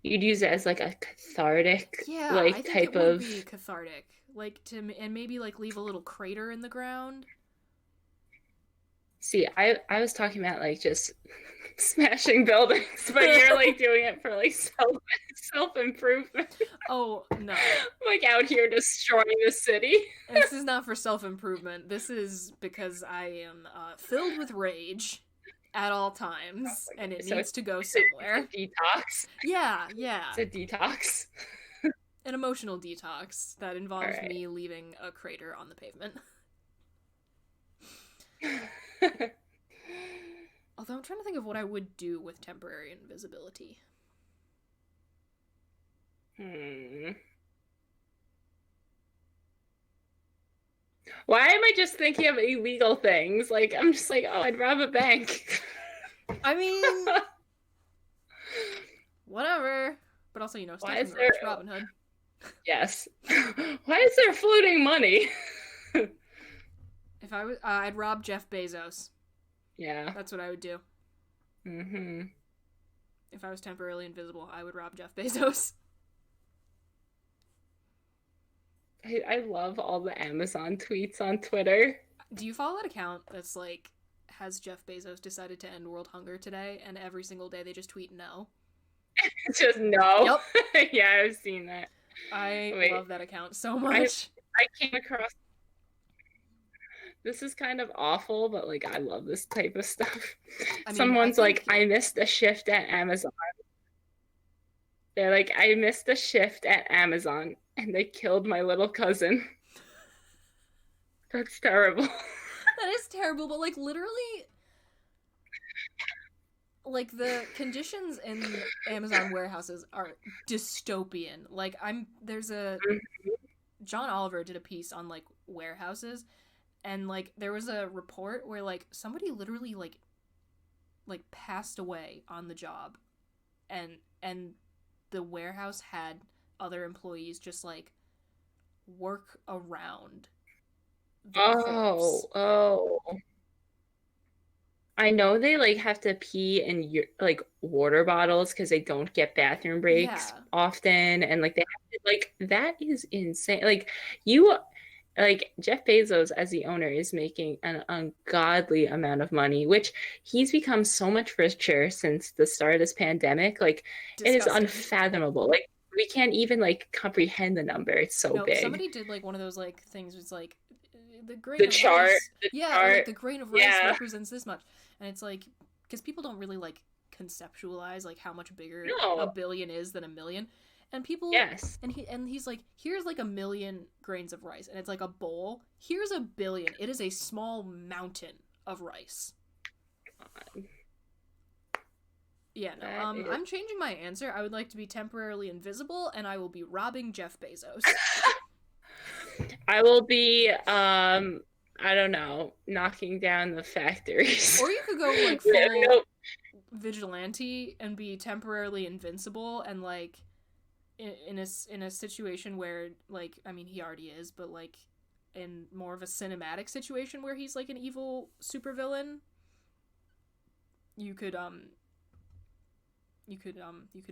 you'd use it as, like, a cathartic, like, I think type it would of... be cathartic. Like, and maybe, like, leave a little crater in the ground. See, I was talking about, like, just smashing buildings, but you're, like, doing it for, like, self-improvement. Oh, no. Like, out here destroying the city. This is not for self-improvement. This is because I am filled with rage at all times, and it needs to go somewhere. It's a detox. Yeah. It's a detox. An emotional detox that involves me leaving a crater on the pavement. Although I'm trying to think of what I would do with temporary invisibility. Why am I just thinking of illegal things? Like, I'm just like, oh, I'd rob a bank. I mean, whatever. But also, you know, Why is there Robin Hood. Yes. Why is there floating money? If I was, I'd rob Jeff Bezos. Yeah. That's what I would do. If I was temporarily invisible, I would rob Jeff Bezos. I love all the Amazon tweets on Twitter. Do you follow that account that's like, has Jeff Bezos decided to end world hunger today? And every single day they just tweet no. Just no? Yep. Yeah, I've seen that. I love that account so much. I came across... This is kind of awful, but, like, I love this type of stuff. Someone's like, I missed a shift at Amazon. They're like, I missed a shift at Amazon, and they killed my little cousin. That's terrible. That is terrible, but, like, literally... Like, the conditions in Amazon warehouses are dystopian. Like, there's a... John Oliver did a piece on, like, warehouses, and, like, there was a report where, like, somebody literally, like passed away on the job, and the warehouse had other employees just, like, work around the corpse. Oh. I know they, like, have to pee in, like, water bottles because they don't get bathroom breaks often, and, like, they have to, like, that is insane. Like, Jeff Bezos, as the owner, is making an ungodly amount of money, which he's become so much richer since the start of this pandemic. Like, Disgusting. It is unfathomable. Like, we can't even, like, comprehend the number. It's so big. Somebody did, like, one of those, like, things was like, the chart. Like, the grain of rice represents this much. And it's like, because people don't really, like, conceptualize, like, how much bigger a billion is than a million. And people, and he's like, here's, like, 1 million grains of rice. And it's like a bowl. Here's 1 billion. It is a small mountain of rice. God. Yeah, no, I'm changing my answer. I would like to be temporarily invisible, and I will be robbing Jeff Bezos. I will be, I don't know, knocking down the factories. Or you could go, like, full vigilante and be temporarily invincible and, like, in a situation where, like, I mean, he already is, but, like, in more of a cinematic situation where he's, like, an evil supervillain, you could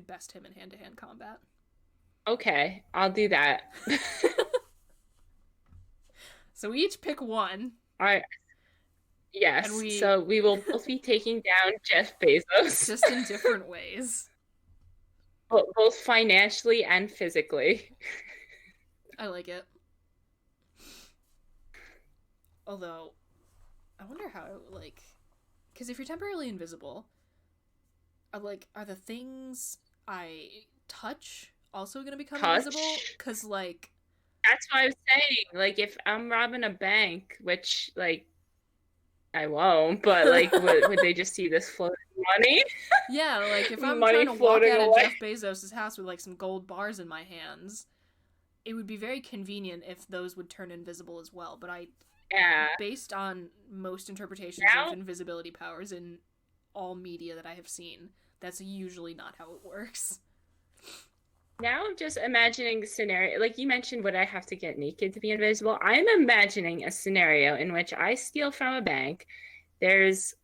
best him in hand-to-hand combat. Okay, I'll do that. So we each pick one. All right. Yes. So we will both be taking down Jeff Bezos. Just in different ways. both financially and physically. I like it. Although, I wonder how, like, because if you're temporarily invisible, are the things I touch also gonna become invisible? Because, like, that's what I was saying. Like, if I'm robbing a bank, which, like, I won't, but, like, would they just see this floating money? Yeah, like, if I'm Money trying to walk floating out of away. Jeff Bezos' house with, like, some gold bars in my hands, it would be very convenient if those would turn invisible as well. But Yeah. based on most interpretations of invisibility powers in all media that I have seen, that's usually not how it works. Now I'm just imagining the scenario, like you mentioned, would I have to get naked to be invisible? I'm imagining a scenario in which I steal from a bank, there's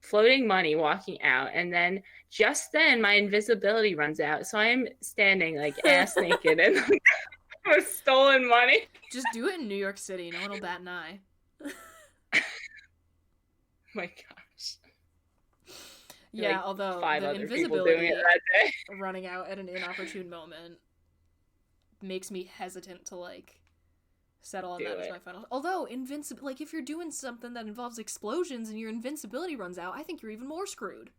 floating money walking out, and then just then my invisibility runs out, so I'm standing like ass naked and with stolen money. Just do it in New York City, no one will bat an eye. My gosh. Yeah, like although five the other invisibility people doing it that day. running out at an inopportune moment makes me hesitant to, like, settle on that as my final. Although like, if you're doing something that involves explosions and your invincibility runs out, I think you're even more screwed.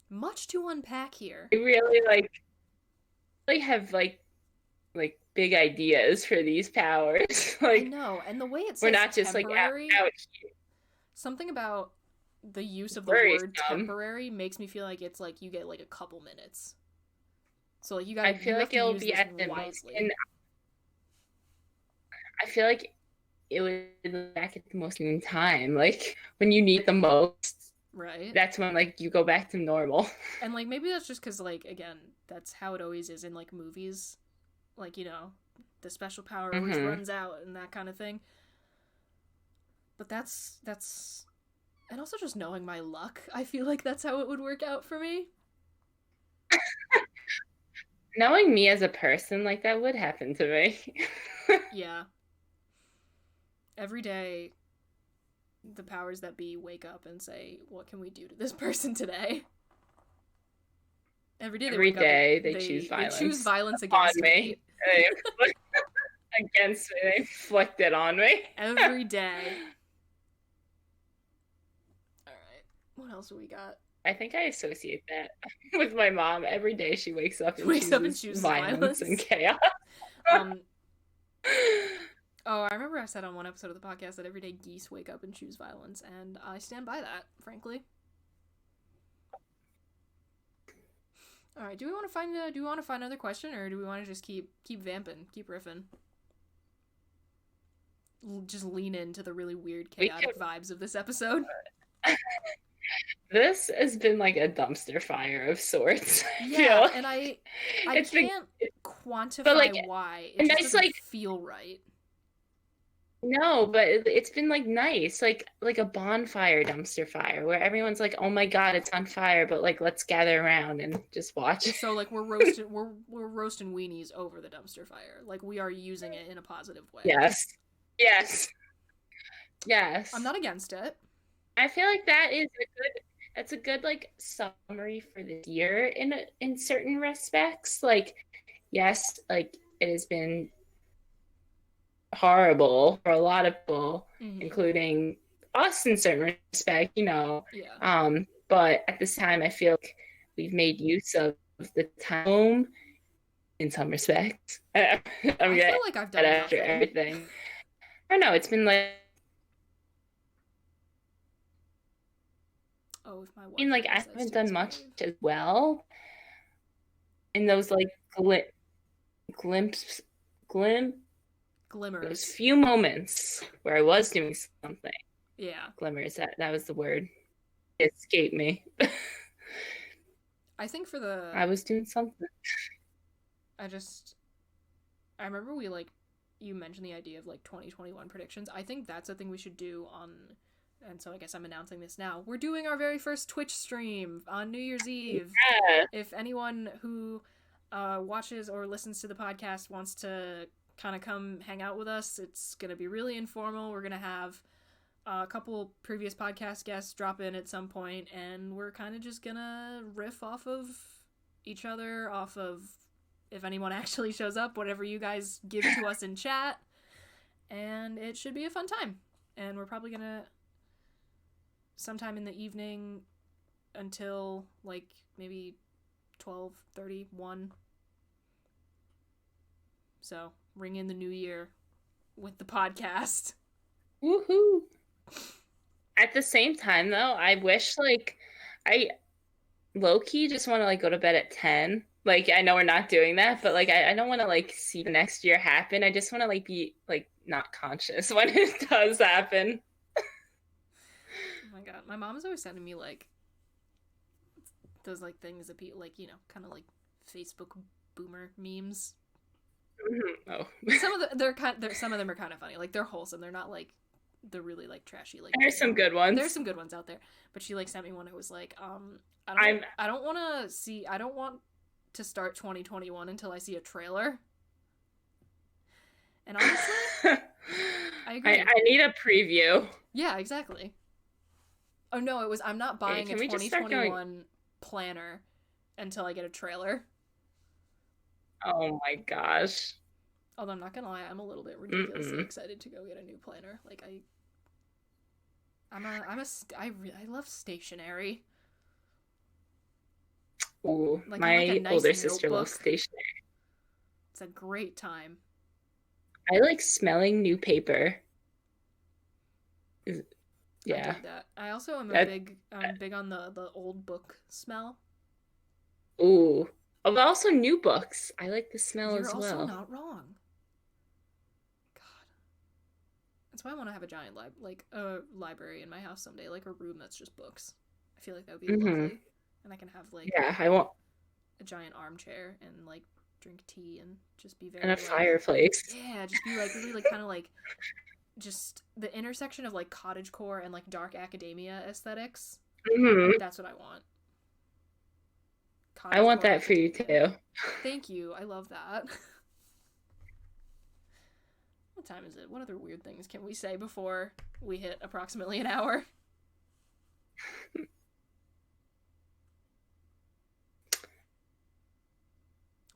Much to unpack here. I really have like big ideas for these powers. Like, I know, and the way it says we're not just temporary, like out here. Something about the use of the word temporary makes me feel like it's like you get like a couple minutes. So like you got. I feel like it'll be at the most. I feel like it would be back at the most in time. Like when you need the most. Right. That's when like you go back to normal. And like maybe that's just because like again that's how it always is in like movies, like, you know, the special power always runs out and that kind of thing. But that's and also just knowing my luck, I feel like that's how it would work out for me. Knowing me as a person, like that would happen to me. Yeah. Every day the powers that be wake up and say, what can we do to this person today? Every day they choose violence. They choose violence against me. Against me. They inflict it on me. Every day. Alright. What else do we got? I think I associate that with my mom. Every day she wakes up and chooses violence and chaos. Oh, I remember I said on one episode of the podcast that every day geese wake up and choose violence, and I stand by that, frankly. All right, do we want to find another question, or do we want to just keep vamping, keep riffing? Just lean into the really weird, chaotic vibes of this episode. This has been like a dumpster fire of sorts. Yeah, and I can't quantify why. It just doesn't feel right. No, but it's been like nice, like a bonfire dumpster fire where everyone's like, "Oh my god, it's on fire!" But like, let's gather around and just watch. So like we're roasting weenies over the dumpster fire. Like we are using it in a positive way. Yes. I'm not against it. I feel like that's a good like summary for this year in certain respects. Like, yes, like it has been horrible for a lot of people, including us in certain respect, you know. Yeah. But at this time I feel like we've made use of the time in some respects. I feel like I've done after everything. I don't know, it's been like I haven't done much as well in those like glimmers, those few moments where I was doing something. Yeah. Glimmers, that was the word. It escaped me. I think I was doing something. I remember you mentioned the idea of like 2021 predictions. I think that's a thing we should do and so I guess I'm announcing this now. We're doing our very first Twitch stream on New Year's Eve. Yeah. If anyone who watches or listens to the podcast wants to kind of come hang out with us, it's going to be really informal. We're going to have a couple previous podcast guests drop in at some point, and we're kind of just gonna riff off of each other, off of if anyone actually shows up, whatever you guys give to us in chat, and it should be a fun time. And we're probably gonna sometime in the evening until like maybe 12:31. So ring in the new year with the podcast. Woohoo! At the same time, though, I wish, like, I low-key just want to, like, go to bed at 10. Like, I know we're not doing that, but, like, I don't want to, like, see the next year happen. I just want to, like, be, like, not conscious when it does happen. Oh my god. My mom's always sending me, like, those, like, things that people, like, you know, kind of like Facebook boomer memes. Mm-hmm. Oh. Some of them are kind of funny. Like, they're wholesome. They're not, like, the really, like, trashy, like... There's some good ones. There's some good ones out there. But she, like, sent me one that was like, I don't want to start 2021 until I see a trailer. And honestly, I agree. I need a preview. Yeah, exactly. Oh no, it was I'm not buying a 2021 planner until I get a trailer. Oh my gosh. Although I'm not gonna lie, I'm a little bit ridiculously excited to go get a new planner. Like I love stationery. Ooh, like, my like nice older sister notebook. loves stationery. It's a great time. I like smelling new paper. Yeah. I dig that. I also am big on the old book smell. Ooh. But also new books. I like the smell as well. You're also not wrong. God. That's why I want to have a giant library in my house someday, like a room that's just books. I feel like that would be lovely. And I can have like I want a giant armchair and like drink tea and just be very and a fireplace. Yeah, just be like really like kind of like just the intersection of like cottagecore and like dark academia aesthetics. That's what I want. I want that for you too. Thank you. I love that. What time is it? What other weird things can we say before we hit approximately an hour?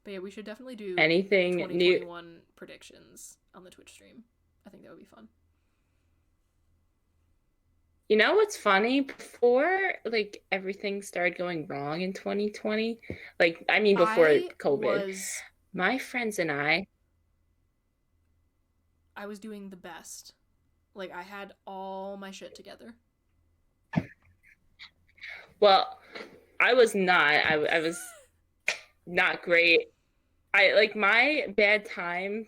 But yeah, we should definitely do anything 2021 new predictions on the Twitch stream. I think that would be fun. You know what's funny? Before like everything started going wrong in 2020, like I mean before COVID, my friends and I was doing the best. Like I had all my shit together. Well, I was not. I was not great. I like my bad time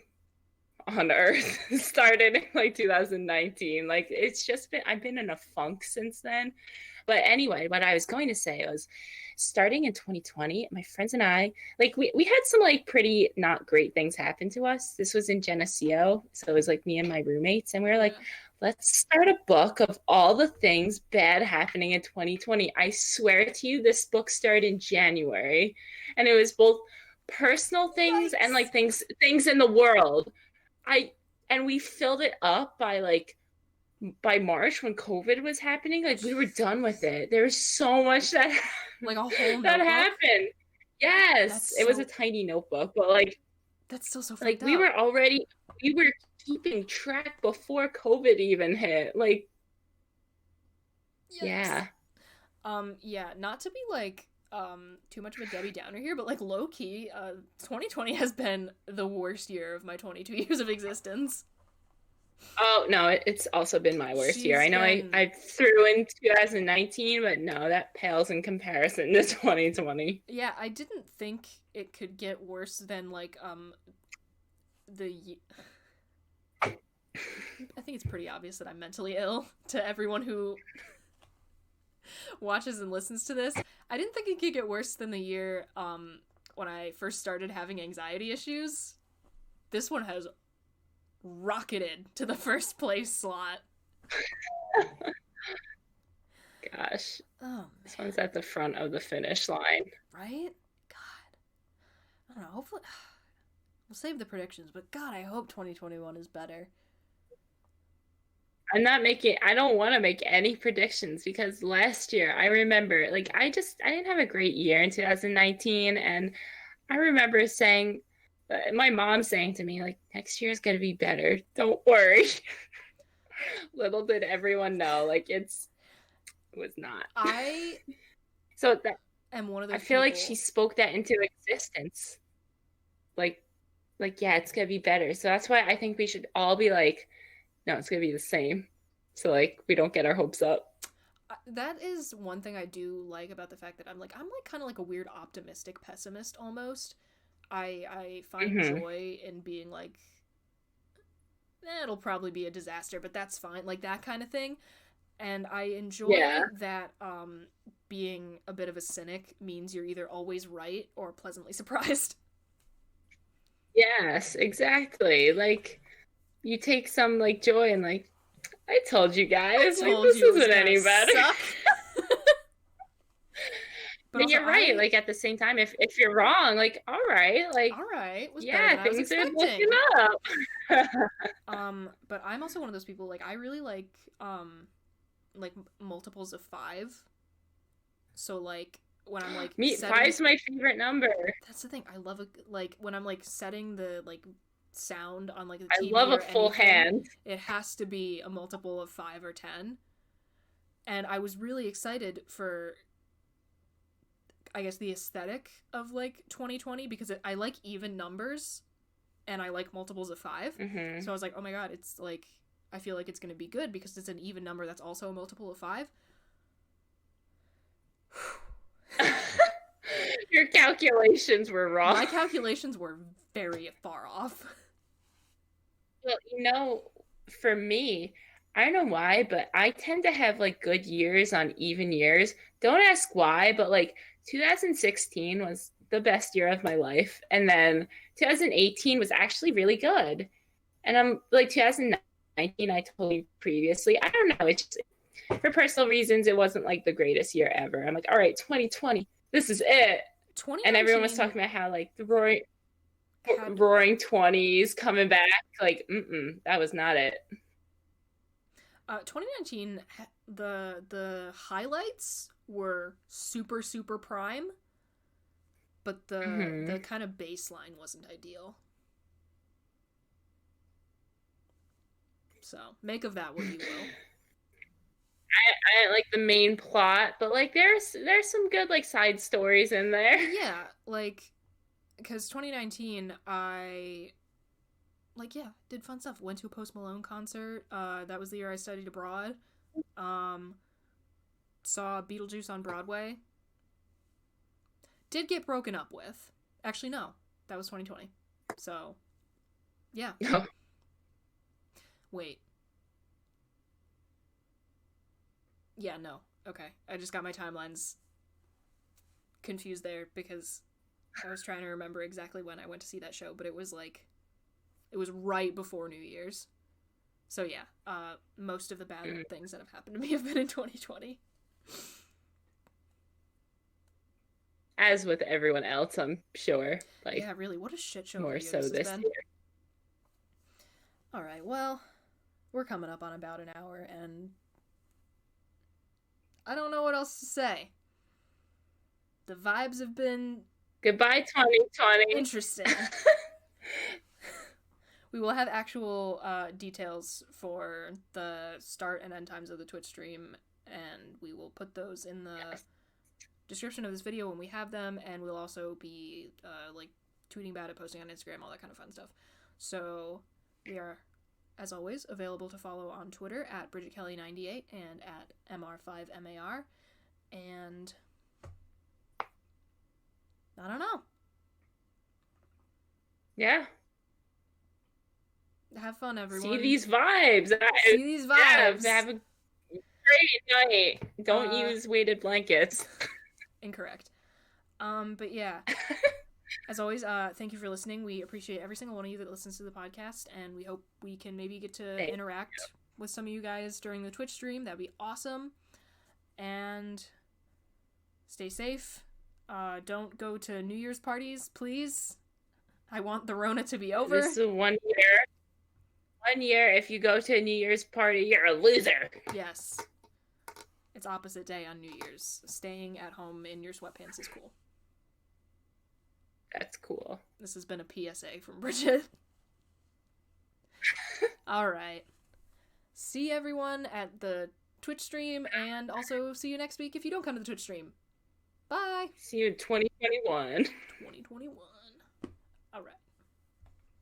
on Earth started in like 2019. Like it's just been I've been in a funk since then. But anyway, what I was going to say was starting in 2020, my friends and I, like we had some like pretty not great things happen to us. This was in Geneseo. So it was like me and my roommates, and we were like, let's start a book of all the things bad happening in 2020. I swear to you, this book started in January, and it was both personal things and like things in the world. And we filled it up by March when COVID was happening. Like we were done with it. There was so much that like a whole that happened. Yes, it was a tiny notebook, but like that's still so like we were keeping track before COVID even hit. Like, yeah. Yeah, not to be like too much of a Debbie Downer here, but like low key, 2020 has been the worst year of my 22 years of existence. Oh no, it's also been my worst year. I know I threw in 2019, but no, that pales in comparison to 2020. Yeah, I didn't think it could get worse than like I think it's pretty obvious that I'm mentally ill to everyone who watches and listens to this. I didn't think it could get worse than the year when I first started having anxiety issues. This one has rocketed to the first place slot. Gosh. Oh, man. This one's at the front of the finish line. Right? God. I don't know. Hopefully we'll save the predictions, but God, I hope 2021 is better. I don't want to make any predictions because last year I remember like I didn't have a great year in 2019, and I remember saying my mom saying to me like next year is going to be better. Don't worry. Little did everyone know like it was not. I So that am one of those I feel like people- she spoke that into existence. Like yeah, it's going to be better. So that's why I think we should all be like no, it's going to be the same. So like we don't get our hopes up. That is one thing I do like about the fact that I'm like kind of like a weird optimistic pessimist almost. I find joy in being like it'll probably be a disaster, but that's fine, like that kind of thing. And I enjoy that being a bit of a cynic means you're either always right or pleasantly surprised. Yes, exactly. Like you take some like joy and like I told you guys, like this isn't any better. But you're right. Like at the same time, if you're wrong, like all right, was yeah, things are looking up. But I'm also one of those people like I really like multiples of 5. So like when I'm like five's my favorite number. That's the thing. I love like when I'm like setting the like sound on like the TV. I love a full hand. It has to be a multiple of 5 or 10. And I was really excited for I guess the aesthetic of like 2020 because I like even numbers and I like multiples of 5. So I was like, oh my god, it's like I feel like it's going to be good because it's an even number that's also a multiple of 5. Your calculations were wrong. My calculations were very far off. Well, for me, I don't know why, but I tend to have like good years on even years. Don't ask why, but like 2016 was the best year of my life. And then 2018 was actually really good. And I'm like 2019, I told you previously, I don't know. It's just, for personal reasons, it wasn't like the greatest year ever. I'm like, all right, 2020, this is it. And everyone was talking about how like the roaring 20s coming back. Like, that was not it. 2019, the highlights were super, super prime, but the kind of baseline wasn't ideal. So, make of that what you will. I like the main plot, but like there's some good like side stories in there. Yeah, like because 2019 I did fun stuff. Went to a Post Malone concert. That was the year I studied abroad. Saw Beetlejuice on Broadway. Did get broken up with. Actually, no. That was 2020. So, yeah. No. Wait. Yeah, no. Okay. I just got my timelines confused there because I was trying to remember exactly when I went to see that show, but it was right before New Year's. So yeah, most of the bad things that have happened to me have been in 2020. As with everyone else, I'm sure. Like, yeah, really, what a shit show. More so this year. All right, well, we're coming up on about an hour, and I don't know what else to say. The vibes have been... Goodbye, 2020. Interesting. We will have actual details for the start and end times of the Twitch stream, and we will put those in the description of this video when we have them, and we'll also be tweeting about it, posting on Instagram, all that kind of fun stuff. So we are, as always, available to follow on Twitter at BridgetKelly98 and at MR5MAR, and I don't know. Yeah. Have fun, everyone. See these vibes. Yeah, have a great night. Don't use weighted blankets. Incorrect. But yeah. As always, thank you for listening. We appreciate every single one of you that listens to the podcast, and we hope we can maybe get to interact with some of you guys during the Twitch stream. That'd be awesome. And stay safe. Don't go to New Year's parties, please. I want the Rona to be over. This is 1 year. 1 year, if you go to a New Year's party, you're a loser. Yes. It's opposite day on New Year's. Staying at home in your sweatpants is cool. That's cool. This has been a PSA from Bridget. Alright. See everyone at the Twitch stream, and also see you next week if you don't come to the Twitch stream. Bye! See you in 2021. 2021.